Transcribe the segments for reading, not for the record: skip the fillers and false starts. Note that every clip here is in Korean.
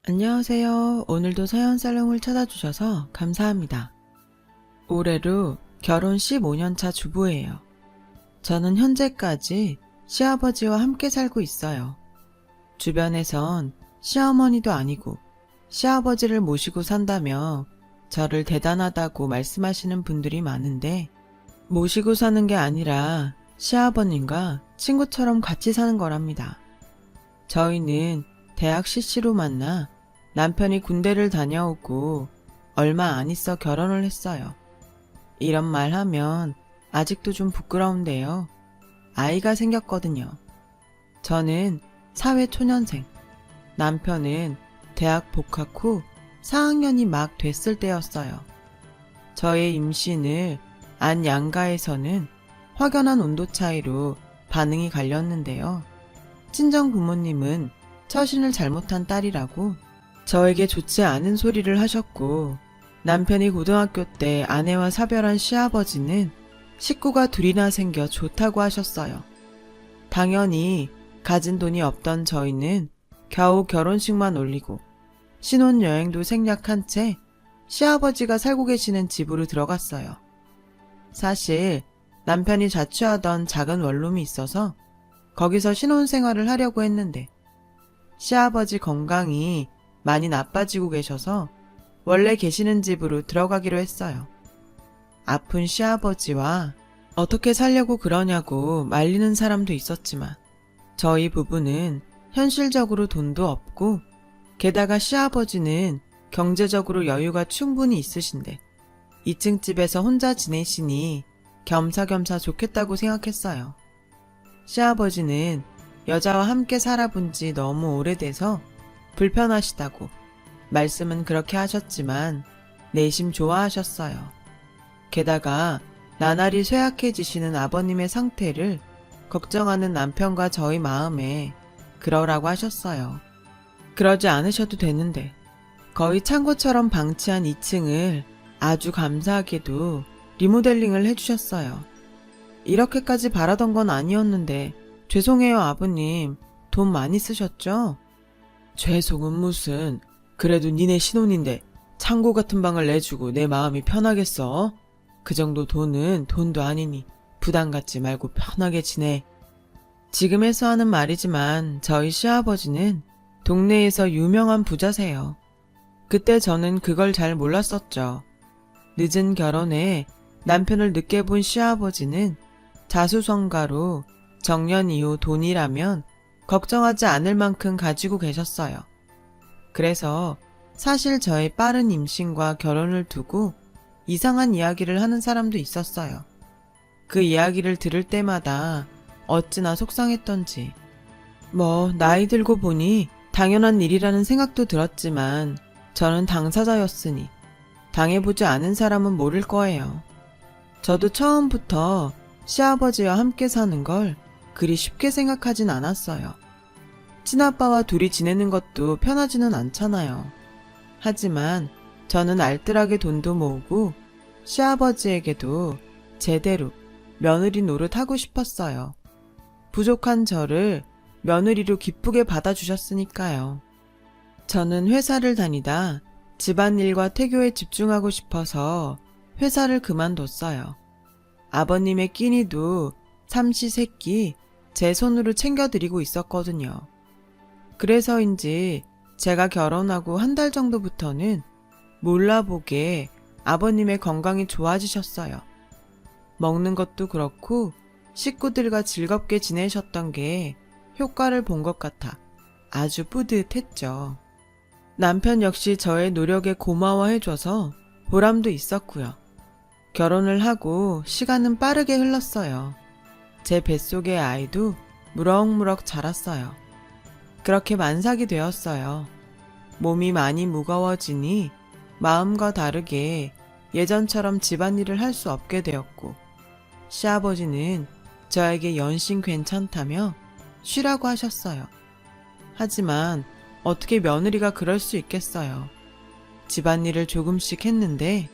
안녕하세요. 오늘도 서연살롱을 찾아주셔서 감사합니다. 올해로 결혼 15년차 주부예요. 저는 현재까지 시아버지와 함께 살고 있어요. 주변에선 시어머니도 아니고 시아버지를 모시고 산다며 저를 대단하다고 말씀하시는 분들이 많은데, 모시고 사는 게 아니라 시아버님과 친구처럼 같이 사는 거랍니다. 저희는 대학 CC로 만나 남편이 군대를 다녀오고 얼마 안 있어 결혼을 했어요. 이런 말 하면 아직도 좀 부끄러운데요. 아이가 생겼거든요. 저는 사회초년생, 남편은 대학 복학 후 4학년이 막 됐을 때였어요. 저의 임신을 안 양가에서는 확연한 온도 차이로 반응이 갈렸는데요. 친정 부모님은 처신을 잘못한 딸이라고 저에게 좋지 않은 소리를 하셨고, 남편이 고등학교 때 아내와 사별한 시아버지는 식구가 둘이나 생겨 좋다고 하셨어요. 당연히 가진 돈이 없던 저희는 겨우 결혼식만 올리고 신혼여행도 생략한 채 시아버지가 살고 계시는 집으로 들어갔어요. 사실 남편이 자취하던 작은 원룸이 있어서 거기서 신혼생활을 하려고 했는데, 시아버지 건강이 많이 나빠지고 계셔서 원래 계시는 집으로 들어가기로 했어요. 아픈 시아버지와 어떻게 살려고 그러냐고 말리는 사람도 있었지만, 저희 부부는 현실적으로 돈도 없고 게다가 시아버지는 경제적으로 여유가 충분히 있으신데 2층 집에서 혼자 지내시니 겸사겸사 좋겠다고 생각했어요. 시아버지는 여자와 함께 살아본 지 너무 오래돼서 불편하시다고 말씀은 그렇게 하셨지만 내심 좋아하셨어요. 게다가 나날이 쇠약해지시는 아버님의 상태를 걱정하는 남편과 저희 마음에 그러라고 하셨어요. 그러지 않으셔도 되는데 거의 창고처럼 방치한 2층을 아주 감사하게도 리모델링을 해주셨어요. 이렇게까지 바라던 건 아니었는데 죄송해요 아버님, 돈 많이 쓰셨죠? 죄송은 무슨, 그래도 니네 신혼인데 창고 같은 방을 내주고 내 마음이 편하겠어? 그 정도 돈은 돈도 아니니 부담 갖지 말고 편하게 지내. 지금에서 하는 말이지만 저희 시아버지는 동네에서 유명한 부자세요. 그때 저는 그걸 잘 몰랐었죠. 늦은 결혼에 남편을 늦게 본 시아버지는 자수성가로 정년 이후 돈이라면 걱정하지 않을 만큼 가지고 계셨어요. 그래서 사실 저의 빠른 임신과 결혼을 두고 이상한 이야기를 하는 사람도 있었어요. 그 이야기를 들을 때마다 어찌나 속상했던지. 나이 들고 보니 당연한 일이라는 생각도 들었지만 저는 당사자였으니 당해보지 않은 사람은 모를 거예요. 저도 처음부터 시아버지와 함께 사는 걸 그리 쉽게 생각하진 않았어요. 친아빠와 둘이 지내는 것도 편하지는 않잖아요. 하지만 저는 알뜰하게 돈도 모으고 시아버지에게도 제대로 며느리 노릇 하고 싶었어요. 부족한 저를 며느리로 기쁘게 받아주셨으니까요. 저는 회사를 다니다 집안일과 태교에 집중하고 싶어서 회사를 그만뒀어요. 아버님의 끼니도 삼시세끼 제 손으로 챙겨드리고 있었거든요. 그래서인지 제가 결혼하고 한 달 정도부터는 몰라보게 아버님의 건강이 좋아지셨어요. 먹는 것도 그렇고 식구들과 즐겁게 지내셨던 게 효과를 본 것 같아 아주 뿌듯했죠. 남편 역시 저의 노력에 고마워해줘서 보람도 있었고요. 결혼을 하고 시간은 빠르게 흘렀어요. 제 뱃속의 아이도 무럭무럭 자랐어요. 그렇게 만삭이 되었어요. 몸이 많이 무거워지니 마음과 다르게 예전처럼 집안일을 할 수 없게 되었고, 시아버지는 저에게 연신 괜찮다며 쉬라고 하셨어요. 하지만 어떻게 며느리가 그럴 수 있겠어요. 집안일을 조금씩 했는데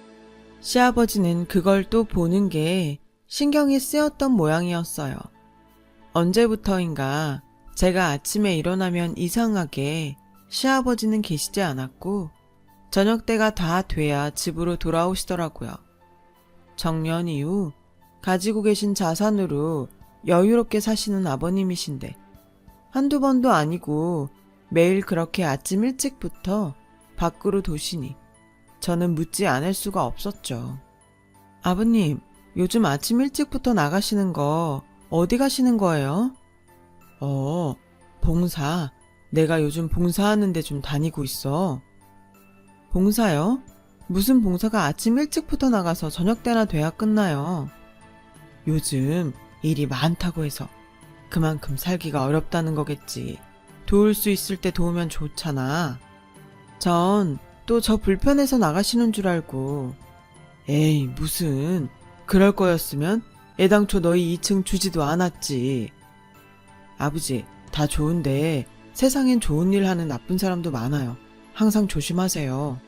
시아버지는 그걸 또 보는 게 신경이 쓰였던 모양이었어요. 언제부터인가 제가 아침에 일어나면 이상하게 시아버지는 계시지 않았고 저녁 때가 다 돼야 집으로 돌아오시더라고요. 정년 이후 가지고 계신 자산으로 여유롭게 사시는 아버님이신데 한두 번도 아니고 매일 그렇게 아침 일찍부터 밖으로 도시니 저는 묻지 않을 수가 없었죠. 아버님, 요즘 아침 일찍부터 나가시는 거 어디 가시는 거예요? 봉사. 내가 요즘 봉사하는데 좀 다니고 있어. 봉사요? 무슨 봉사가 아침 일찍부터 나가서 저녁 때나 돼야 끝나요? 요즘 일이 많다고 해서 그만큼 살기가 어렵다는 거겠지. 도울 수 있을 때 도우면 좋잖아. 전 또 저 불편해서 나가시는 줄 알고. 에이, 무슨. 그럴 거였으면 애당초 너희 2층 주지도 않았지. 아버지, 다 좋은데 세상엔 좋은 일 하는 나쁜 사람도 많아요. 항상 조심하세요.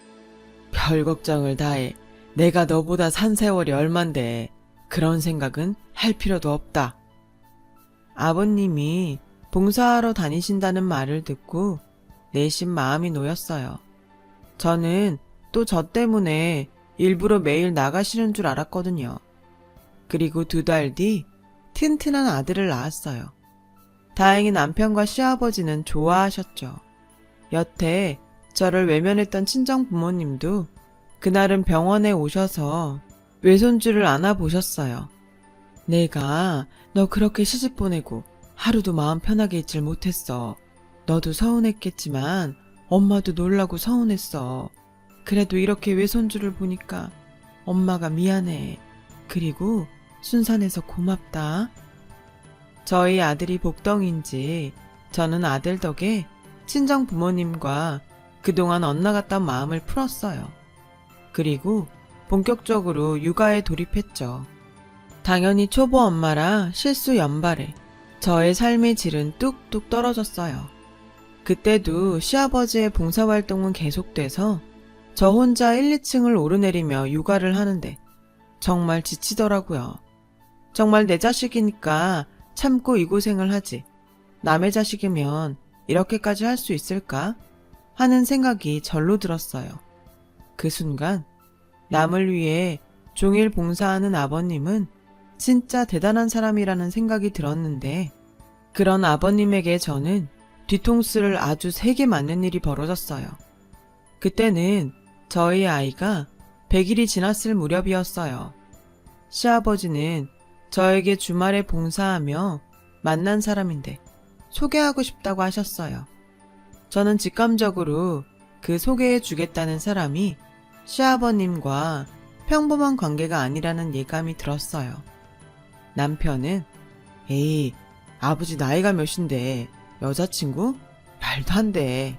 별 걱정을 다 해. 내가 너보다 산 세월이 얼만데 그런 생각은 할 필요도 없다. 아버님이 봉사하러 다니신다는 말을 듣고 내심 마음이 놓였어요. 저는 또 저 때문에 일부러 매일 나가시는 줄 알았거든요. 그리고 2달 뒤 튼튼한 아들을 낳았어요. 다행히 남편과 시아버지는 좋아하셨죠. 여태 저를 외면했던 친정 부모님도 그날은 병원에 오셔서 외손주를 안아보셨어요. 내가 너 그렇게 시집 보내고 하루도 마음 편하게 있질 못했어. 너도 서운했겠지만 엄마도 놀라고 서운했어. 그래도 이렇게 외손주를 보니까 엄마가 미안해. 그리고 순산해서 고맙다. 저희 아들이 복덩인지 저는 아들 덕에 친정 부모님과 그동안 엇나갔던 마음을 풀었어요. 그리고 본격적으로 육아에 돌입했죠. 당연히 초보 엄마라 실수 연발에 저의 삶의 질은 뚝뚝 떨어졌어요. 그때도 시아버지의 봉사활동은 계속돼서 저 혼자 1, 2층을 오르내리며 육아를 하는데 정말 지치더라고요. 정말 내 자식이니까 참고 이 고생을 하지. 남의 자식이면 이렇게까지 할 수 있을까? 하는 생각이 절로 들었어요. 그 순간 남을 위해 종일 봉사하는 아버님은 진짜 대단한 사람이라는 생각이 들었는데 그런 아버님에게 저는 뒤통수를 아주 세게 맞는 일이 벌어졌어요. 그때는 저희 아이가 100일이 지났을 무렵이었어요. 시아버지는 저에게 주말에 봉사하며 만난 사람인데 소개하고 싶다고 하셨어요. 저는 직감적으로 그 소개해 주겠다는 사람이 시아버님과 평범한 관계가 아니라는 예감이 들었어요. 남편은 에이, 아버지 나이가 몇인데 여자친구? 말도 안 돼.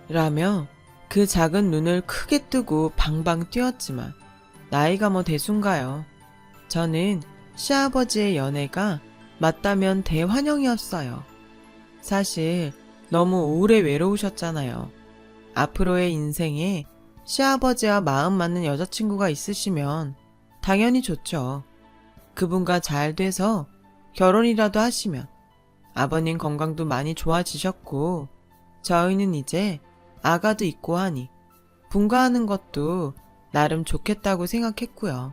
라며 그 작은 눈을 크게 뜨고 방방 뛰었지만 나이가 뭐 대순가요. 저는 시아버지의 연애가 맞다면 대환영이었어요. 사실 너무 오래 외로우셨잖아요. 앞으로의 인생에 시아버지와 마음 맞는 여자친구가 있으시면 당연히 좋죠. 그분과 잘 돼서 결혼이라도 하시면 아버님 건강도 많이 좋아지셨고 저희는 이제 아가도 있고 하니 분가하는 것도 나름 좋겠다고 생각했고요.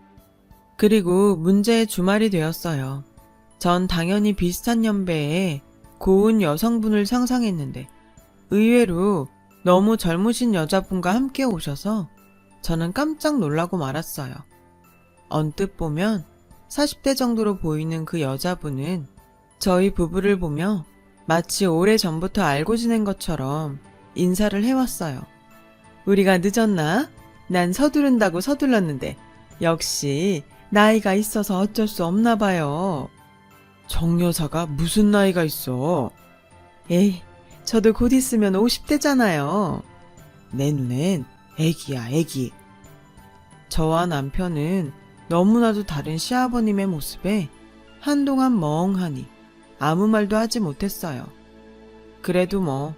그리고 문제의 주말이 되었어요. 전 당연히 비슷한 연배의 고운 여성분을 상상했는데 의외로 너무 젊으신 여자분과 함께 오셔서 저는 깜짝 놀라고 말았어요. 언뜻 보면 40대 정도로 보이는 그 여자분은 저희 부부를 보며 마치 오래전부터 알고 지낸 것처럼 인사를 해왔어요. 우리가 늦었나? 난 서두른다고 서둘렀는데 역시 나이가 있어서 어쩔 수 없나 봐요. 정여사가 무슨 나이가 있어? 에이, 저도 곧 있으면 50대잖아요. 내 눈엔 애기야, 애기. 저와 남편은 너무나도 다른 시아버님의 모습에 한동안 멍하니 아무 말도 하지 못했어요. 그래도 뭐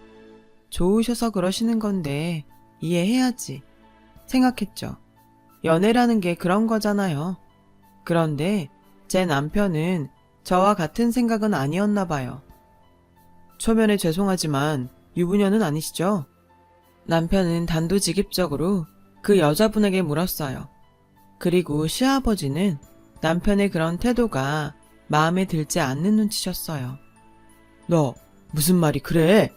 좋으셔서 그러시는 건데 이해해야지 생각했죠. 연애라는 게 그런 거잖아요. 그런데 제 남편은 저와 같은 생각은 아니었나 봐요. 초면에 죄송하지만 유부녀는 아니시죠? 남편은 단도직입적으로 그 여자분에게 물었어요. 그리고 시아버지는 남편의 그런 태도가 마음에 들지 않는 눈치셨어요. 너 무슨 말이 그래?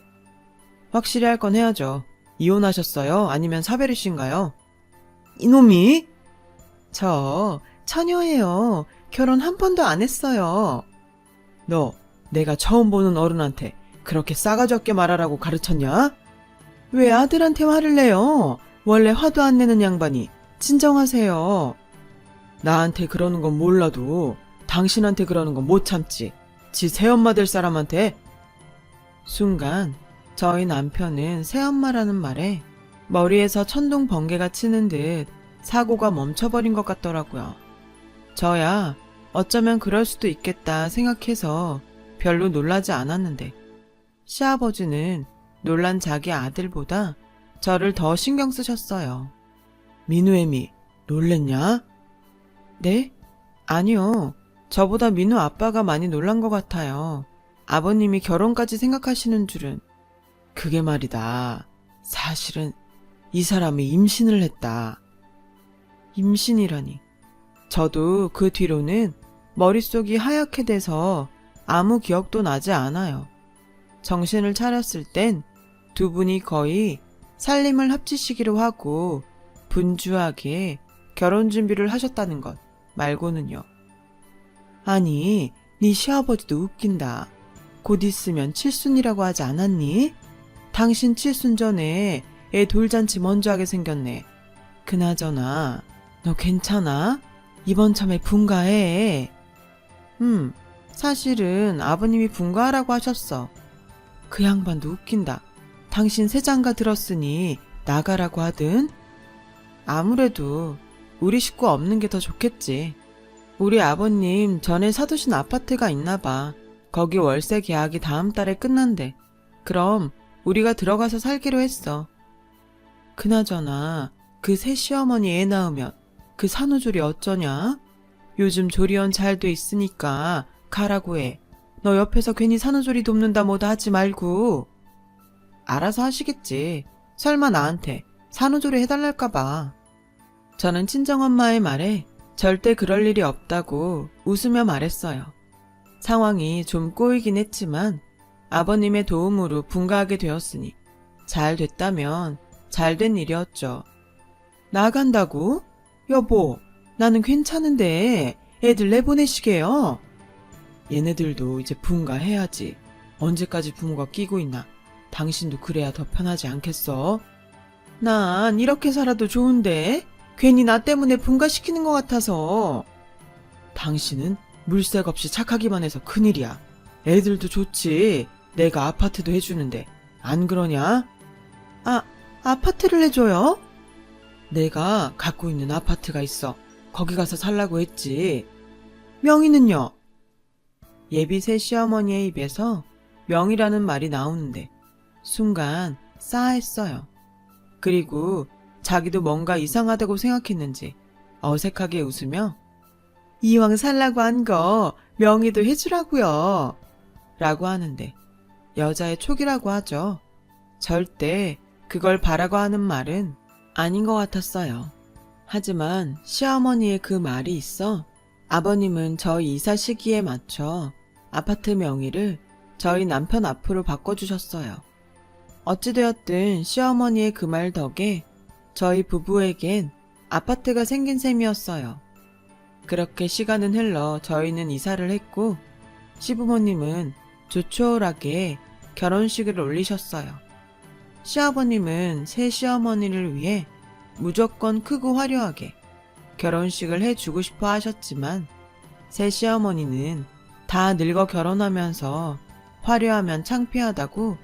확실히 할 건 해야죠. 이혼하셨어요? 아니면 사별이신가요? 이놈이? 저 처녀예요. 결혼 한 번도 안 했어요. 너 내가 처음 보는 어른한테 그렇게 싸가지 없게 말하라고 가르쳤냐? 왜 아들한테 화를 내요? 원래 화도 안 내는 양반이. 진정하세요. 나한테 그러는 건 몰라도 당신한테 그러는 건 못 참지. 지 새엄마 될 사람한테. 순간 저희 남편은 새엄마라는 말에 머리에서 천둥 번개가 치는 듯 사고가 멈춰버린 것 같더라고요. 저야 어쩌면 그럴 수도 있겠다 생각해서 별로 놀라지 않았는데 시아버지는 놀란 자기 아들보다 저를 더 신경 쓰셨어요. 민우애미, 놀랬냐? 네? 아니요. 저보다 민우 아빠가 많이 놀란 것 같아요. 아버님이 결혼까지 생각하시는 줄은. 그게 말이다. 사실은 이 사람이 임신을 했다. 임신이라니. 저도 그 뒤로는 머릿속이 하얗게 돼서 아무 기억도 나지 않아요. 정신을 차렸을 땐 두 분이 거의 살림을 합치시기로 하고 분주하게 결혼 준비를 하셨다는 것 말고는요. 아니, 네 시아버지도 웃긴다. 곧 있으면 칠순이라고 하지 않았니? 당신 칠순 전에 애 돌잔치 먼저 하게 생겼네. 그나저나 너 괜찮아? 이번 참에 분가해. 사실은 아버님이 분가하라고 하셨어. 그 양반도 웃긴다. 당신 새장가 들었으니 나가라고 하든. 아무래도 우리 식구 없는 게 더 좋겠지. 우리 아버님 전에 사두신 아파트가 있나 봐. 거기 월세 계약이 다음 달에 끝난대. 그럼 우리가 들어가서 살기로 했어. 그나저나 그 새 시어머니 애 낳으면 그 산후조리 어쩌냐? 요즘 조리원 잘 돼 있으니까 가라고 해. 너 옆에서 괜히 산후조리 돕는다 뭐다 하지 말고. 알아서 하시겠지. 설마 나한테 산후조리 해달랄까 봐. 저는 친정엄마의 말에 절대 그럴 일이 없다고 웃으며 말했어요. 상황이 좀 꼬이긴 했지만 아버님의 도움으로 분가하게 되었으니 잘 됐다면 잘 된 일이었죠. 나간다고? 여보, 나는 괜찮은데 애들 내보내시게요. 얘네들도 이제 분가해야지. 언제까지 부모가 끼고 있나. 당신도 그래야 더 편하지 않겠어? 난 이렇게 살아도 좋은데 괜히 나 때문에 분가시키는 것 같아서. 당신은 물색 없이 착하기만 해서 큰일이야. 애들도 좋지. 내가 아파트도 해주는데 안 그러냐? 아파트를 해줘요? 내가 갖고 있는 아파트가 있어. 거기 가서 살라고 했지. 명의는요? 예비 새 시어머니의 입에서 명의라는 말이 나오는데 순간 싸했어요. 그리고 자기도 뭔가 이상하다고 생각했는지 어색하게 웃으며 이왕 살라고 한 거 명의도 해주라고요. 라고 하는데 여자의 촉이라고 하죠. 절대 그걸 바라고 하는 말은 아닌 것 같았어요. 하지만 시어머니의 그 말이 있어 아버님은 저희 이사 시기에 맞춰 아파트 명의를 저희 남편 앞으로 바꿔주셨어요. 어찌되었든 시어머니의 그 말 덕에 저희 부부에겐 아파트가 생긴 셈이었어요. 그렇게 시간은 흘러 저희는 이사를 했고 시부모님은 조촐하게 결혼식을 올리셨어요. 시아버님은 새 시어머니를 위해 무조건 크고 화려하게 결혼식을 해주고 싶어 하셨지만 새 시어머니는 다 늙어 결혼하면서 화려하면 창피하다고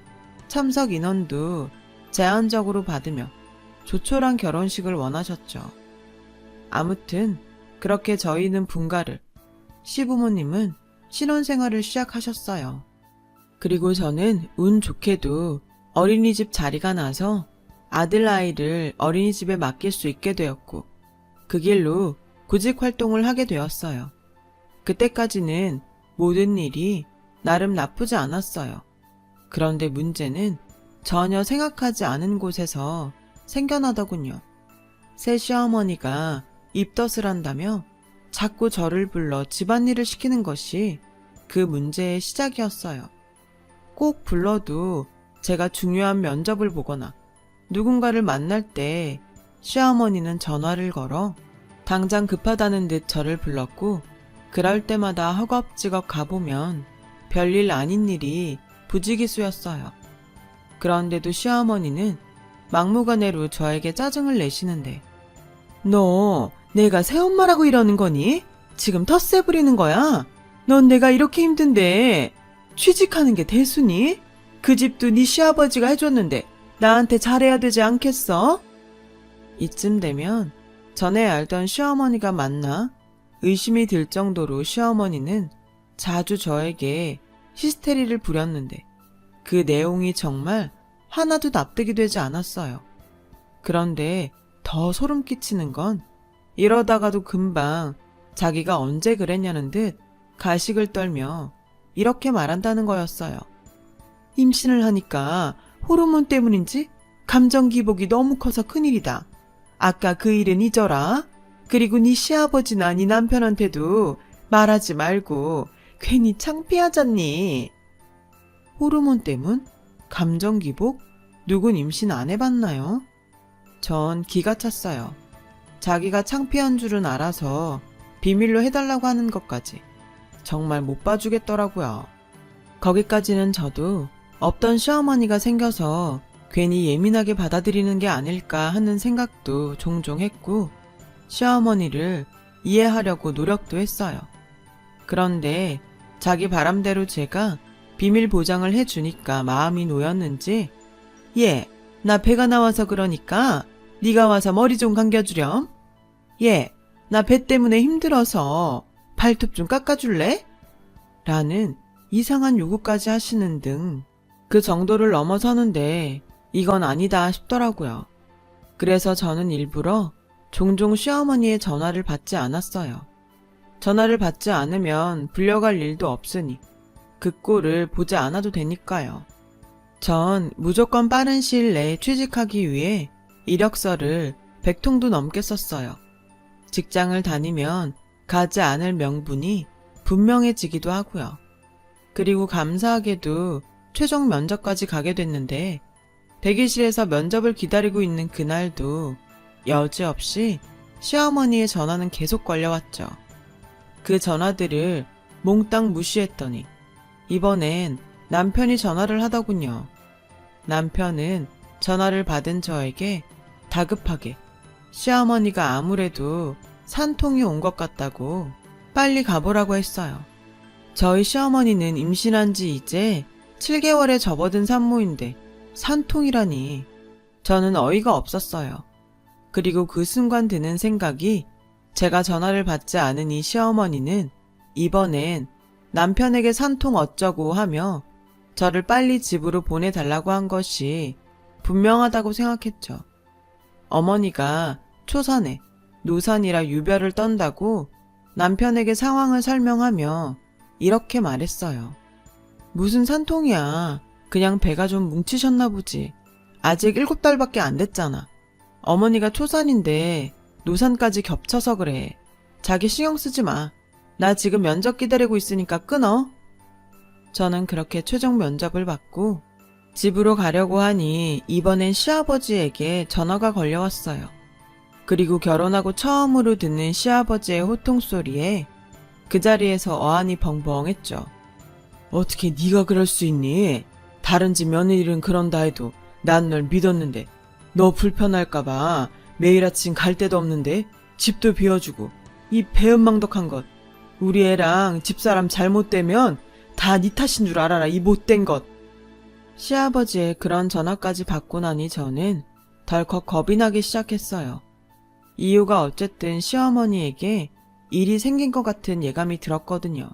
참석 인원도 제한적으로 받으며 조촐한 결혼식을 원하셨죠. 아무튼 그렇게 저희는 분가를, 시부모님은 신혼생활을 시작하셨어요. 그리고 저는 운 좋게도 어린이집 자리가 나서 아들 아이를 어린이집에 맡길 수 있게 되었고 그 길로 구직 활동을 하게 되었어요. 그때까지는 모든 일이 나름 나쁘지 않았어요. 그런데 문제는 전혀 생각하지 않은 곳에서 생겨나더군요. 새 시어머니가 입덧을 한다며 자꾸 저를 불러 집안일을 시키는 것이 그 문제의 시작이었어요. 꼭 불러도 제가 중요한 면접을 보거나 누군가를 만날 때 시어머니는 전화를 걸어 당장 급하다는 듯 저를 불렀고, 그럴 때마다 허겁지겁 가보면 별일 아닌 일이 부지기수였어요. 그런데도 시어머니는 막무가내로 저에게 짜증을 내시는데, 너 내가 새엄마라고 이러는 거니? 지금 텃세 부리는 거야? 넌 내가 이렇게 힘든데 취직하는 게 대수니? 그 집도 네 시아버지가 해줬는데 나한테 잘해야 되지 않겠어? 이쯤 되면 전에 알던 시어머니가 맞나 의심이 들 정도로 시어머니는 자주 저에게 히스테리를 부렸는데, 그 내용이 정말 하나도 납득이 되지 않았어요. 그런데 더 소름 끼치는 건 이러다가도 금방 자기가 언제 그랬냐는 듯 가식을 떨며 이렇게 말한다는 거였어요. 임신을 하니까 호르몬 때문인지 감정 기복이 너무 커서 큰일이다. 아까 그 일은 잊어라. 그리고 네 시아버지나 네 남편한테도 말하지 말고 괜히 창피하잖니. 호르몬 때문? 감정 기복? 누군 임신 안 해봤나요? 전 기가 찼어요. 자기가 창피한 줄은 알아서 비밀로 해달라고 하는 것까지 정말 못 봐주겠더라고요. 거기까지는 저도 없던 시어머니가 생겨서 괜히 예민하게 받아들이는 게 아닐까 하는 생각도 종종 했고, 시어머니를 이해하려고 노력도 했어요. 그런데 자기 바람대로 제가 비밀 보장을 해주니까 마음이 놓였는지, 예, 나 배가 나와서 그러니까 네가 와서 머리 좀 감겨주렴. 예, 나 배 때문에 힘들어서 발톱 좀 깎아줄래? 라는 이상한 요구까지 하시는 등 그 정도를 넘어서는데 이건 아니다 싶더라고요. 그래서 저는 일부러 종종 시어머니의 전화를 받지 않았어요. 전화를 받지 않으면 불려갈 일도 없으니 그 꼴을 보지 않아도 되니까요. 전 무조건 빠른 시일 내에 취직하기 위해 이력서를 100통도 넘게 썼어요. 직장을 다니면 가지 않을 명분이 분명해지기도 하고요. 그리고 감사하게도 최종 면접까지 가게 됐는데, 대기실에서 면접을 기다리고 있는 그날도 여지없이 시어머니의 전화는 계속 걸려왔죠. 그 전화들을 몽땅 무시했더니 이번엔 남편이 전화를 하더군요. 남편은 전화를 받은 저에게 다급하게 시어머니가 아무래도 산통이 온 것 같다고 빨리 가보라고 했어요. 저희 시어머니는 임신한 지 이제 7개월에 접어든 산모인데 산통이라니. 저는 어이가 없었어요. 그리고 그 순간 드는 생각이, 제가 전화를 받지 않은 이 시어머니는 이번엔 남편에게 산통 어쩌고 하며 저를 빨리 집으로 보내달라고 한 것이 분명하다고 생각했죠. 어머니가 초산에 노산이라 유별을 떤다고 남편에게 상황을 설명하며 이렇게 말했어요. 무슨 산통이야. 그냥 배가 좀 뭉치셨나 보지. 아직 7달밖에 안 됐잖아. 어머니가 초산인데 노산까지 겹쳐서 그래. 자기 신경 쓰지 마. 나 지금 면접 기다리고 있으니까 끊어. 저는 그렇게 최종 면접을 받고 집으로 가려고 하니 이번엔 시아버지에게 전화가 걸려왔어요. 그리고 결혼하고 처음으로 듣는 시아버지의 호통소리에 그 자리에서 어안이 벙벙했죠. 어떻게 네가 그럴 수 있니? 다른 집 며느리는 그런다 해도 난 널 믿었는데 너 불편할까봐 매일 아침 갈 데도 없는데 집도 비워주고 이 배은망덕한 것. 우리 애랑 집사람 잘못되면 다 네 탓인 줄 알아라, 이 못된 것. 시아버지의 그런 전화까지 받고 나니 저는 덜컥 겁이 나기 시작했어요. 이유가 어쨌든 시어머니에게 일이 생긴 것 같은 예감이 들었거든요.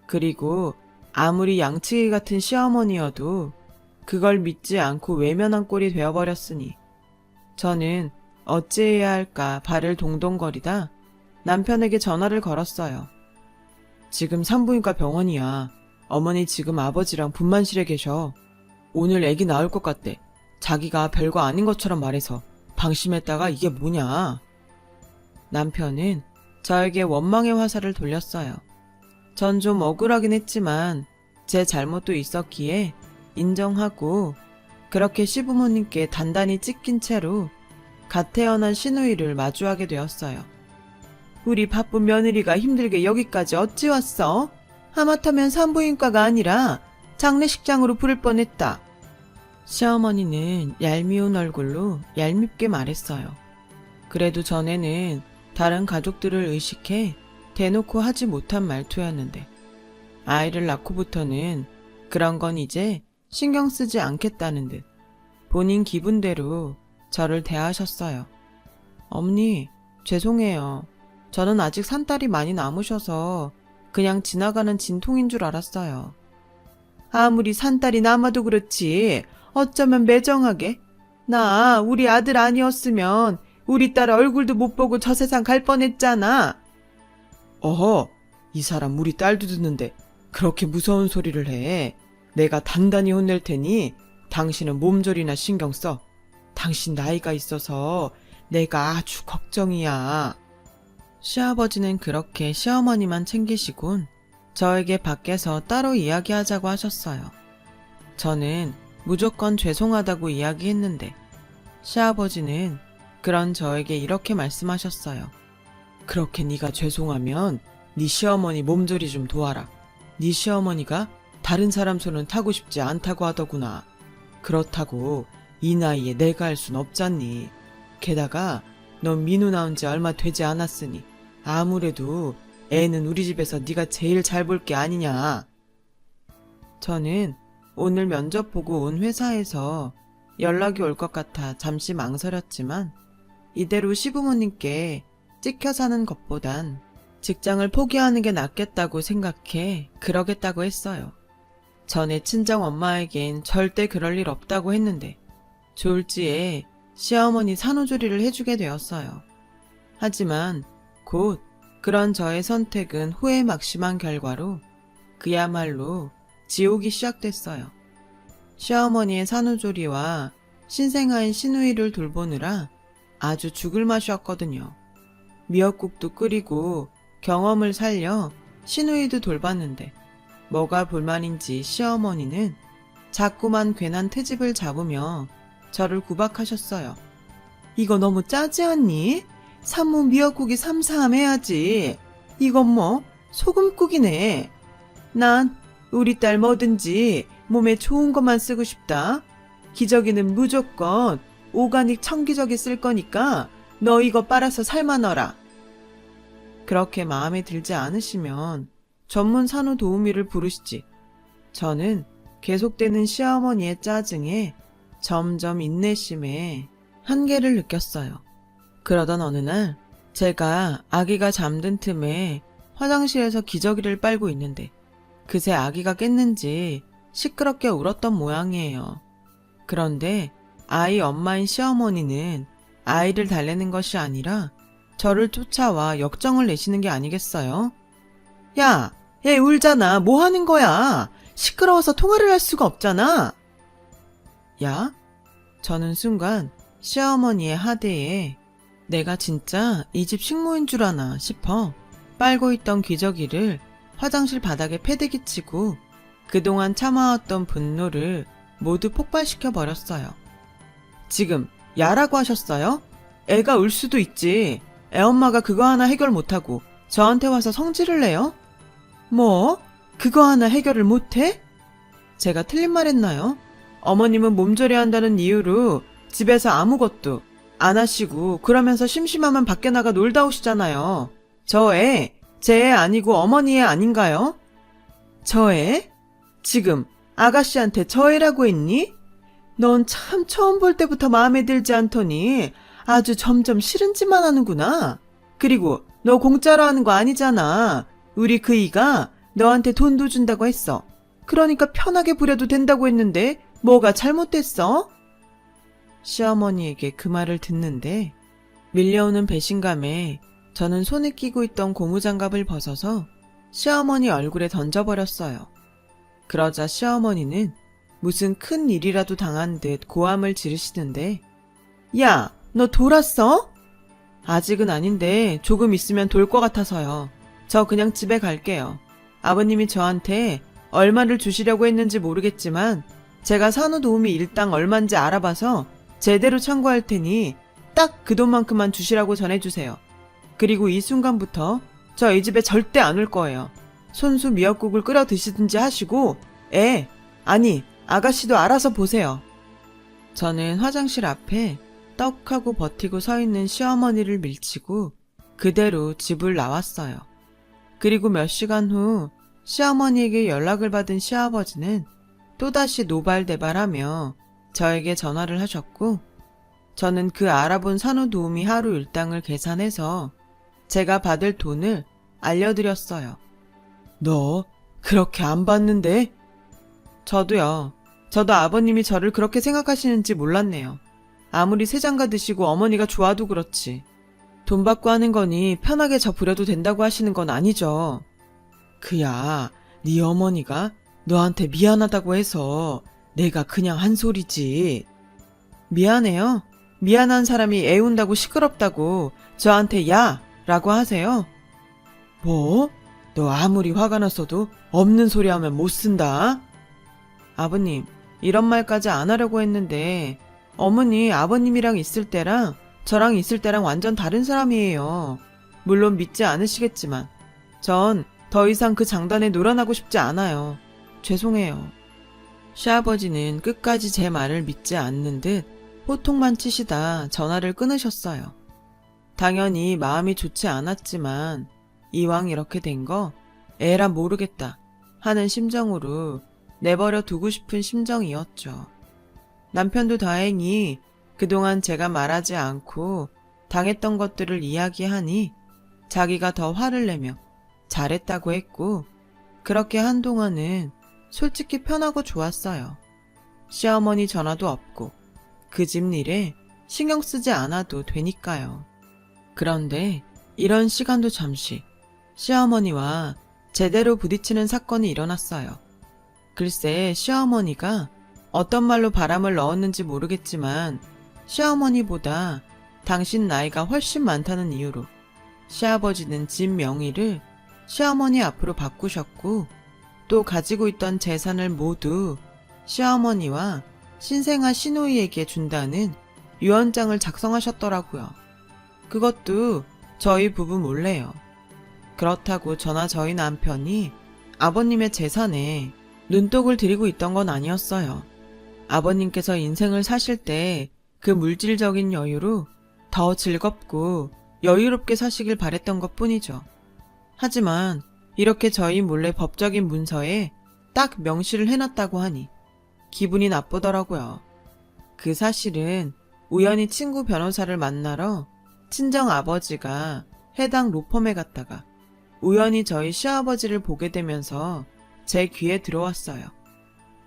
그리고 아무리 양치기 같은 시어머니여도 그걸 믿지 않고 외면한 꼴이 되어버렸으니 저는 어찌해야 할까 발을 동동거리다 남편에게 전화를 걸었어요. 지금 산부인과 병원이야. 어머니 지금 아버지랑 분만실에 계셔. 오늘 애기 나올 것 같대. 자기가 별거 아닌 것처럼 말해서 방심했다가 이게 뭐냐. 남편은 저에게 원망의 화살을 돌렸어요. 전 좀 억울하긴 했지만 제 잘못도 있었기에 인정하고 그렇게 시부모님께 단단히 찢긴 채로 갓 태어난 시누이를 마주하게 되었어요. 우리 바쁜 며느리가 힘들게 여기까지 어찌 왔어? 하마터면 산부인과가 아니라 장례식장으로 부를 뻔했다. 시어머니는 얄미운 얼굴로 얄밉게 말했어요. 그래도 전에는 다른 가족들을 의식해 대놓고 하지 못한 말투였는데 아이를 낳고부터는 그런 건 이제 신경 쓰지 않겠다는 듯 본인 기분대로 저를 대하셨어요. 어머니, 죄송해요. 저는 아직 산딸이 많이 남으셔서 그냥 지나가는 진통인 줄 알았어요. 아무리 산딸이 남아도 그렇지 어쩌면 매정하게. 나 우리 아들 아니었으면 우리 딸 얼굴도 못 보고 저 세상 갈 뻔했잖아. 어허, 이 사람 우리 딸도 듣는데 그렇게 무서운 소리를 해. 내가 단단히 혼낼 테니 당신은 몸조리나 신경 써. 당신 나이가 있어서 내가 아주 걱정이야. 시아버지는 그렇게 시어머니만 챙기시곤 저에게 밖에서 따로 이야기하자고 하셨어요. 저는 무조건 죄송하다고 이야기했는데 시아버지는 그런 저에게 이렇게 말씀하셨어요. 그렇게 네가 죄송하면 네 시어머니 몸조리 좀 도와라. 네 시어머니가 다른 사람 손은 타고 싶지 않다고 하더구나. 그렇다고 이 나이에 내가 할 순 없잖니. 게다가 넌 민우 나온 지 얼마 되지 않았으니 아무래도 애는 우리 집에서 네가 제일 잘 볼 게 아니냐. 저는 오늘 면접 보고 온 회사에서 연락이 올 것 같아 잠시 망설였지만 이대로 시부모님께 찍혀 사는 것보단 직장을 포기하는 게 낫겠다고 생각해 그러겠다고 했어요. 전에 친정 엄마에겐 절대 그럴 일 없다고 했는데 졸지에 시어머니 산후조리를 해주게 되었어요. 하지만 곧 그런 저의 선택은 후회 막심한 결과로 그야말로 지옥이 시작됐어요. 시어머니의 산후조리와 신생아인 시누이를 돌보느라 아주 죽을 맛이었거든요. 미역국도 끓이고 경험을 살려 시누이도 돌봤는데 뭐가 불만인지 시어머니는 자꾸만 괜한 트집을 잡으며 저를 구박하셨어요. 이거 너무 짜지 않니? 산모 미역국이 삼삼해야지. 이건 뭐 소금국이네. 난 우리 딸 뭐든지 몸에 좋은 것만 쓰고 싶다. 기저귀는 무조건 오가닉 청기저귀 쓸 거니까 너 이거 빨아서 삶아 넣어라. 그렇게 마음에 들지 않으시면 전문 산후 도우미를 부르시지. 저는 계속되는 시어머니의 짜증에 점점 인내심에 한계를 느꼈어요. 그러던 어느 날 제가 아기가 잠든 틈에 화장실에서 기저귀를 빨고 있는데 그새 아기가 깼는지 시끄럽게 울었던 모양이에요. 그런데 아이 엄마인 시어머니는 아이를 달래는 것이 아니라 저를 쫓아와 역정을 내시는 게 아니겠어요? 야, 얘 울잖아. 뭐 하는 거야? 시끄러워서 통화를 할 수가 없잖아. 야? 저는 순간 시어머니의 하대에 내가 진짜 이 집 식모인 줄 아나 싶어 빨고 있던 기저귀를 화장실 바닥에 패대기 치고 그동안 참아왔던 분노를 모두 폭발시켜 버렸어요. 지금 야라고 하셨어요? 애가 울 수도 있지. 애엄마가 그거 하나 해결 못하고 저한테 와서 성질을 내요? 뭐? 그거 하나 해결을 못해? 제가 틀린 말 했나요? 어머님은 몸조리 한다는 이유로 집에서 아무것도 안 하시고 그러면서 심심하면 밖에 나가 놀다 오시잖아요. 저 애, 제 애 아니고 어머니 애 아닌가요? 저 애? 지금 아가씨한테 저 애라고 했니? 넌 참 처음 볼 때부터 마음에 들지 않더니 아주 점점 싫은 짓만 하는구나. 그리고 너 공짜로 하는 거 아니잖아. 우리 그이가 너한테 돈도 준다고 했어. 그러니까 편하게 부려도 된다고 했는데 뭐가 잘못됐어? 시어머니에게 그 말을 듣는데 밀려오는 배신감에 저는 손에 끼고 있던 고무장갑을 벗어서 시어머니 얼굴에 던져버렸어요. 그러자 시어머니는 무슨 큰 일이라도 당한 듯 고함을 지르시는데, 야, 너 돌았어? 아직은 아닌데 조금 있으면 돌 것 같아서요. 저 그냥 집에 갈게요. 아버님이 저한테 얼마를 주시려고 했는지 모르겠지만 제가 산후도우미 일당 얼만지 알아봐서 제대로 청구할 테니 딱 그 돈만큼만 주시라고 전해주세요. 그리고 이 순간부터 저 이 집에 절대 안 올 거예요. 손수 미역국을 끓여 드시든지 하시고 아니 아가씨도 알아서 보세요. 저는 화장실 앞에 떡하고 버티고 서 있는 시어머니를 밀치고 그대로 집을 나왔어요. 그리고 몇 시간 후 시어머니에게 연락을 받은 시아버지는 또다시 노발대발하며 저에게 전화를 하셨고, 저는 그 알아본 산후도우미 하루 일당을 계산해서 제가 받을 돈을 알려드렸어요. 너 그렇게 안 받는데? 저도요. 저도 아버님이 저를 그렇게 생각하시는지 몰랐네요. 아무리 새장가 드시고 어머니가 좋아도 그렇지. 돈 받고 하는 거니 편하게 저 부려도 된다고 하시는 건 아니죠. 그야 네 어머니가 너한테 미안하다고 해서 내가 그냥 한 소리지. 미안해요. 미안한 사람이 애운다고 시끄럽다고 저한테 야! 라고 하세요. 뭐? 너 아무리 화가 났어도 없는 소리 하면 못 쓴다. 아버님, 이런 말까지 안 하려고 했는데 어머니 아버님이랑 있을 때랑 저랑 있을 때랑 완전 다른 사람이에요. 물론 믿지 않으시겠지만 전 더 이상 그 장단에 놀아나고 싶지 않아요. 죄송해요. 시아버지는 끝까지 제 말을 믿지 않는 듯 호통만 치시다 전화를 끊으셨어요. 당연히 마음이 좋지 않았지만 이왕 이렇게 된 거 에라 모르겠다 하는 심정으로 내버려 두고 싶은 심정이었죠. 남편도 다행히 그동안 제가 말하지 않고 당했던 것들을 이야기하니 자기가 더 화를 내며 잘했다고 했고, 그렇게 한동안은 솔직히 편하고 좋았어요. 시어머니 전화도 없고 그 집 일에 신경 쓰지 않아도 되니까요. 그런데 이런 시간도 잠시 시어머니와 제대로 부딪히는 사건이 일어났어요. 글쎄 시어머니가 어떤 말로 바람을 넣었는지 모르겠지만 시어머니보다 당신 나이가 훨씬 많다는 이유로 시아버지는 집 명의를 시어머니 앞으로 바꾸셨고, 또 가지고 있던 재산을 모두 시어머니와 신생아 시누이에게 준다는 유언장을 작성하셨더라고요. 그것도 저희 부부 몰래요. 그렇다고 저나 저희 남편이 아버님의 재산에 눈독을 들이고 있던 건 아니었어요. 아버님께서 인생을 사실 때 그 물질적인 여유로 더 즐겁고 여유롭게 사시길 바랬던 것 뿐이죠. 하지만 이렇게 저희 몰래 법적인 문서에 딱 명시를 해놨다고 하니 기분이 나쁘더라고요. 그 사실은 우연히 친구 변호사를 만나러 친정 아버지가 해당 로펌에 갔다가 우연히 저희 시아버지를 보게 되면서 제 귀에 들어왔어요.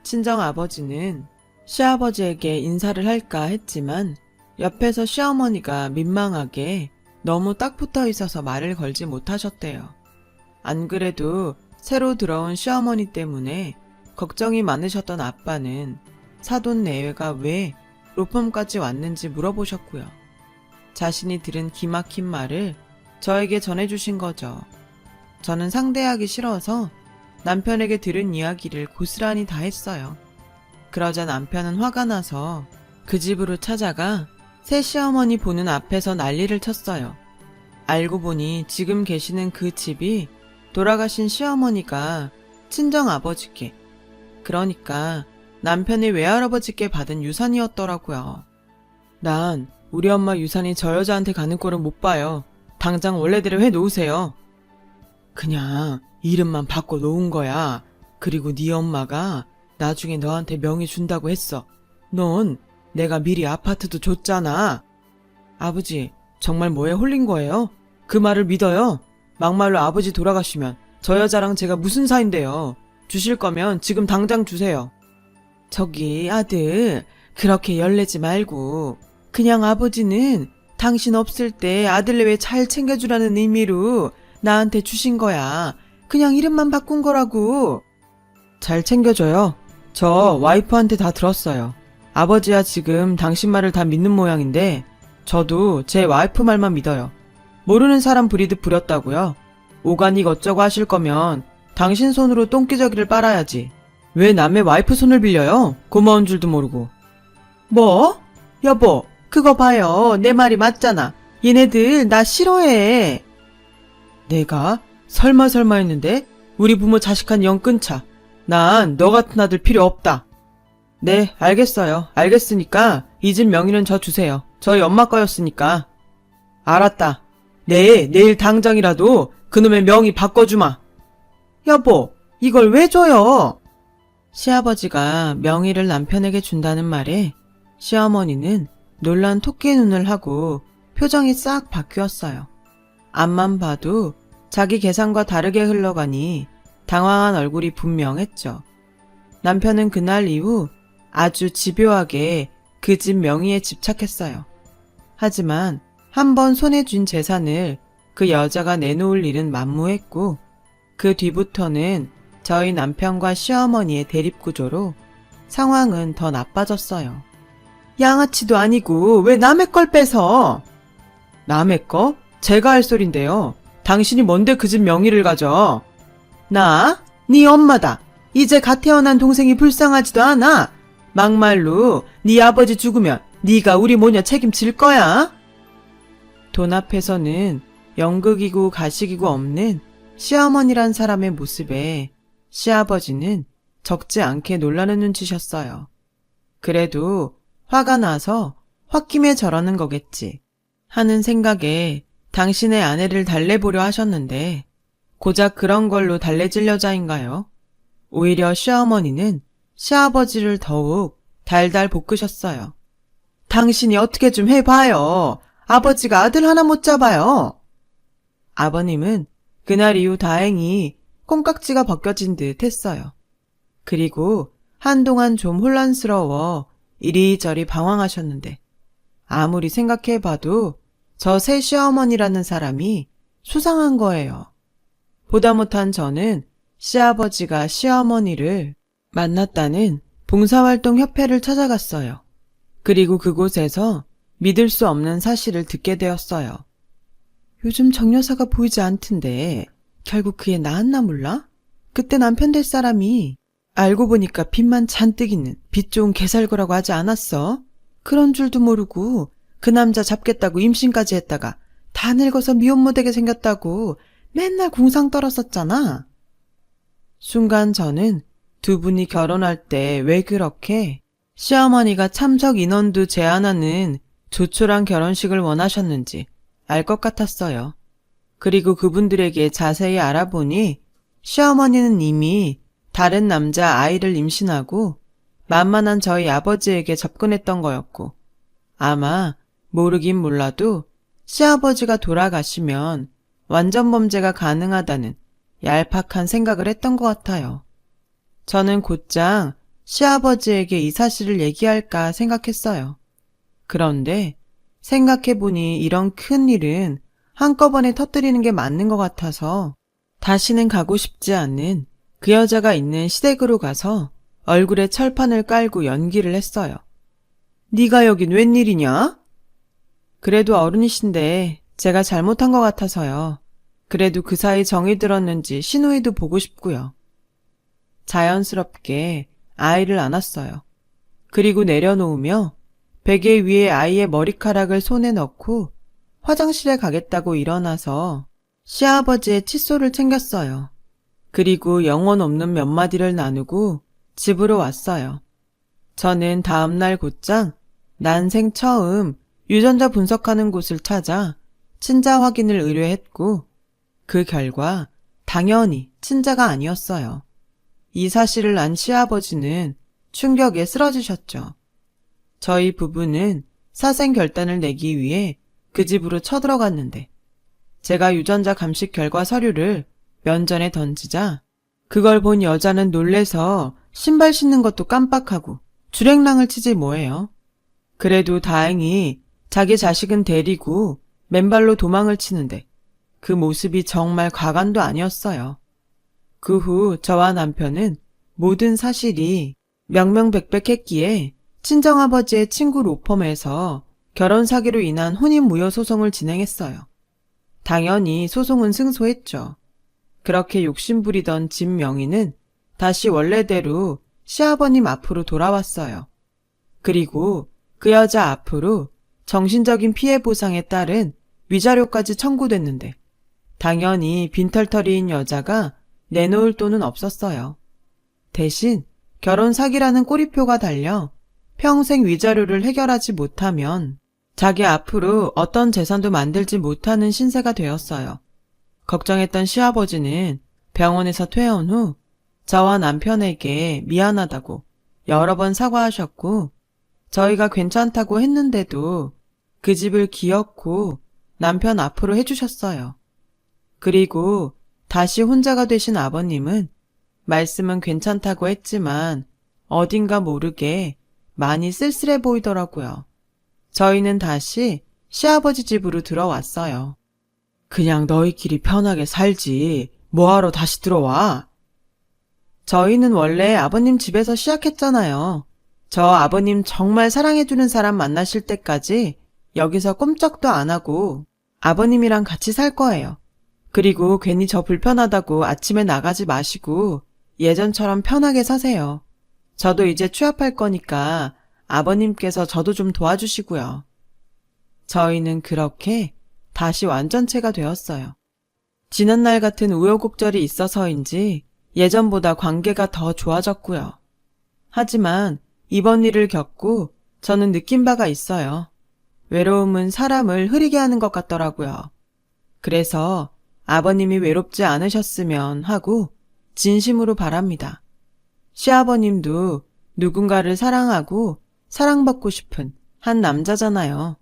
친정 아버지는 시아버지에게 인사를 할까 했지만 옆에서 시어머니가 민망하게 너무 딱 붙어 있어서 말을 걸지 못하셨대요. 안 그래도 새로 들어온 시어머니 때문에 걱정이 많으셨던 아빠는 사돈 내외가 왜 로펌까지 왔는지 물어보셨고요. 자신이 들은 기막힌 말을 저에게 전해주신 거죠. 저는 상대하기 싫어서 남편에게 들은 이야기를 고스란히 다 했어요. 그러자 남편은 화가 나서 그 집으로 찾아가 새 시어머니 보는 앞에서 난리를 쳤어요. 알고 보니 지금 계시는 그 집이 돌아가신 시어머니가 친정아버지께, 그러니까 남편의 외할아버지께 받은 유산이었더라고요. 난 우리 엄마 유산이 저 여자한테 가는 꼴은 못 봐요. 당장 원래대로 해놓으세요. 그냥 이름만 바꿔 놓은 거야. 그리고 네 엄마가 나중에 너한테 명의 준다고 했어. 넌 내가 미리 아파트도 줬잖아. 아버지, 정말 뭐에 홀린 거예요? 그 말을 믿어요? 막말로 아버지 돌아가시면 저 여자랑 제가 무슨 사이인데요. 주실 거면 지금 당장 주세요. 저기 아들, 그렇게 열내지 말고 그냥 아버지는 당신 없을 때 아들내외 잘 챙겨주라는 의미로 나한테 주신 거야. 그냥 이름만 바꾼 거라고. 잘 챙겨줘요. 저 와이프한테 다 들었어요. 아버지야 지금 당신 말을 다 믿는 모양인데 저도 제 와이프 말만 믿어요. 모르는 사람 부리듯 부렸다고요? 오가닉 어쩌고 하실 거면 당신 손으로 똥기저귀를 빨아야지. 왜 남의 와이프 손을 빌려요? 고마운 줄도 모르고. 뭐? 여보, 그거 봐요. 내 말이 맞잖아. 얘네들 나 싫어해. 내가? 설마 했는데 우리 부모 자식한 영 끊자. 난 너 같은 아들 필요 없다. 네, 알겠어요. 알겠으니까 이 집 명의는 저 주세요. 저희 엄마 거였으니까. 알았다. 네, 내일 당장이라도 그놈의 명의 바꿔주마. 여보, 이걸 왜 줘요? 시아버지가 명의를 남편에게 준다는 말에 시어머니는 놀란 토끼 눈을 하고 표정이 싹 바뀌었어요. 앞만 봐도 자기 계산과 다르게 흘러가니 당황한 얼굴이 분명했죠. 남편은 그날 이후 아주 집요하게 그 집 명의에 집착했어요. 하지만 한번 손에 쥔 재산을 그 여자가 내놓을 일은 만무했고 그 뒤부터는 저희 남편과 시어머니의 대립구조로 상황은 더 나빠졌어요. 양아치도 아니고 왜 남의 걸 뺏어? 남의 거? 제가 할 소린데요. 당신이 뭔데 그 집 명의를 가져? 나? 네 엄마다. 이제 갓 태어난 동생이 불쌍하지도 않아. 막말로 네 아버지 죽으면 네가 우리 모녀 책임질 거야? 돈 앞에서는 연극이고 가식이고 없는 시어머니란 사람의 모습에 시아버지는 적지 않게 놀라는 눈치셨어요. 그래도 화가 나서 홧김에 저러는 거겠지 하는 생각에 당신의 아내를 달래보려 하셨는데 고작 그런 걸로 달래질 여자인가요? 오히려 시어머니는 시아버지를 더욱 달달 볶으셨어요. 당신이 어떻게 좀 해봐요. 아버지가 아들 하나 못 잡아요. 아버님은 그날 이후 다행히 콩깍지가 벗겨진 듯 했어요. 그리고 한동안 좀 혼란스러워 이리저리 방황하셨는데 아무리 생각해봐도 저 새 시어머니라는 사람이 수상한 거예요. 보다 못한 저는 시아버지가 시어머니를 만났다는 봉사활동 협회를 찾아갔어요. 그리고 그곳에서 믿을 수 없는 사실을 듣게 되었어요. 요즘 정여사가 보이지 않던데 결국 그 애 낳았나 몰라? 그때 남편 될 사람이 알고 보니까 빚만 잔뜩 있는 빚 좋은 개살구라고 하지 않았어? 그런 줄도 모르고 그 남자 잡겠다고 임신까지 했다가 다 늙어서 미혼 못되게 생겼다고 맨날 궁상 떨었었잖아. 순간 저는 두 분이 결혼할 때 왜 그렇게 시어머니가 참석 인원도 제한하는 조촐한 결혼식을 원하셨는지 알 것 같았어요. 그리고 그분들에게 자세히 알아보니 시어머니는 이미 다른 남자 아이를 임신하고 만만한 저희 아버지에게 접근했던 거였고 아마 모르긴 몰라도 시아버지가 돌아가시면 완전 범죄가 가능하다는 얄팍한 생각을 했던 것 같아요. 저는 곧장 시아버지에게 이 사실을 얘기할까 생각했어요. 그런데 생각해보니 이런 큰 일은 한꺼번에 터뜨리는 게 맞는 것 같아서 다시는 가고 싶지 않은 그 여자가 있는 시댁으로 가서 얼굴에 철판을 깔고 연기를 했어요. 네가 여긴 웬일이냐? 그래도 어른이신데 제가 잘못한 것 같아서요. 그래도 그 사이 정이 들었는지 시누이도 보고 싶고요. 자연스럽게 아이를 안았어요. 그리고 내려놓으며 베개 위에 아이의 머리카락을 손에 넣고 화장실에 가겠다고 일어나서 시아버지의 칫솔을 챙겼어요. 그리고 영혼 없는 몇 마디를 나누고 집으로 왔어요. 저는 다음날 곧장 난생 처음 유전자 분석하는 곳을 찾아 친자 확인을 의뢰했고 그 결과 당연히 친자가 아니었어요. 이 사실을 안 시아버지는 충격에 쓰러지셨죠. 저희 부부는 사생 결단을 내기 위해 그 집으로 쳐들어갔는데 제가 유전자 감식 결과 서류를 면전에 던지자 그걸 본 여자는 놀래서 신발 신는 것도 깜빡하고 주랭랑을 치지 뭐예요. 그래도 다행히 자기 자식은 데리고 맨발로 도망을 치는데 그 모습이 정말 가관도 아니었어요. 그 후 저와 남편은 모든 사실이 명명백백했기에 친정아버지의 친구 로펌에서 결혼 사기로 인한 혼인무효 소송을 진행했어요. 당연히 소송은 승소했죠. 그렇게 욕심부리던 집 명의는 다시 원래대로 시아버님 앞으로 돌아왔어요. 그리고 그 여자 앞으로 정신적인 피해 보상에 따른 위자료까지 청구됐는데 당연히 빈털터리인 여자가 내놓을 돈은 없었어요. 대신 결혼 사기라는 꼬리표가 달려 평생 위자료를 해결하지 못하면 자기 앞으로 어떤 재산도 만들지 못하는 신세가 되었어요. 걱정했던 시아버지는 병원에서 퇴원 후 저와 남편에게 미안하다고 여러 번 사과하셨고 저희가 괜찮다고 했는데도 그 집을 기어코 남편 앞으로 해주셨어요. 그리고 다시 혼자가 되신 아버님은 말씀은 괜찮다고 했지만 어딘가 모르게 많이 쓸쓸해 보이더라고요. 저희는 다시 시아버지 집으로 들어왔어요. 그냥 너희끼리 편하게 살지. 뭐하러 다시 들어와? 저희는 원래 아버님 집에서 시작했잖아요. 저 아버님 정말 사랑해주는 사람 만나실 때까지 여기서 꼼짝도 안 하고 아버님이랑 같이 살 거예요. 그리고 괜히 저 불편하다고 아침에 나가지 마시고 예전처럼 편하게 사세요. 저도 이제 취업할 거니까 아버님께서 저도 좀 도와주시고요. 저희는 그렇게 다시 완전체가 되었어요. 지난날 같은 우여곡절이 있어서인지 예전보다 관계가 더 좋아졌고요. 하지만 이번 일을 겪고 저는 느낀 바가 있어요. 외로움은 사람을 흐리게 하는 것 같더라고요. 그래서 아버님이 외롭지 않으셨으면 하고 진심으로 바랍니다. 시아버님도 누군가를 사랑하고 사랑받고 싶은 한 남자잖아요.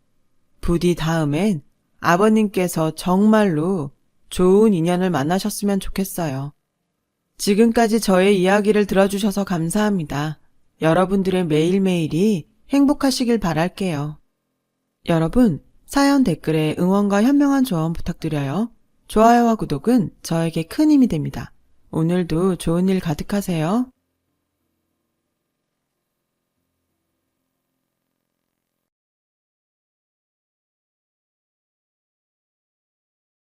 부디 다음엔 아버님께서 정말로 좋은 인연을 만나셨으면 좋겠어요. 지금까지 저의 이야기를 들어주셔서 감사합니다. 여러분들의 매일매일이 행복하시길 바랄게요. 여러분, 사연 댓글에 응원과 현명한 조언 부탁드려요. 좋아요와 구독은 저에게 큰 힘이 됩니다. 오늘도 좋은 일 가득하세요.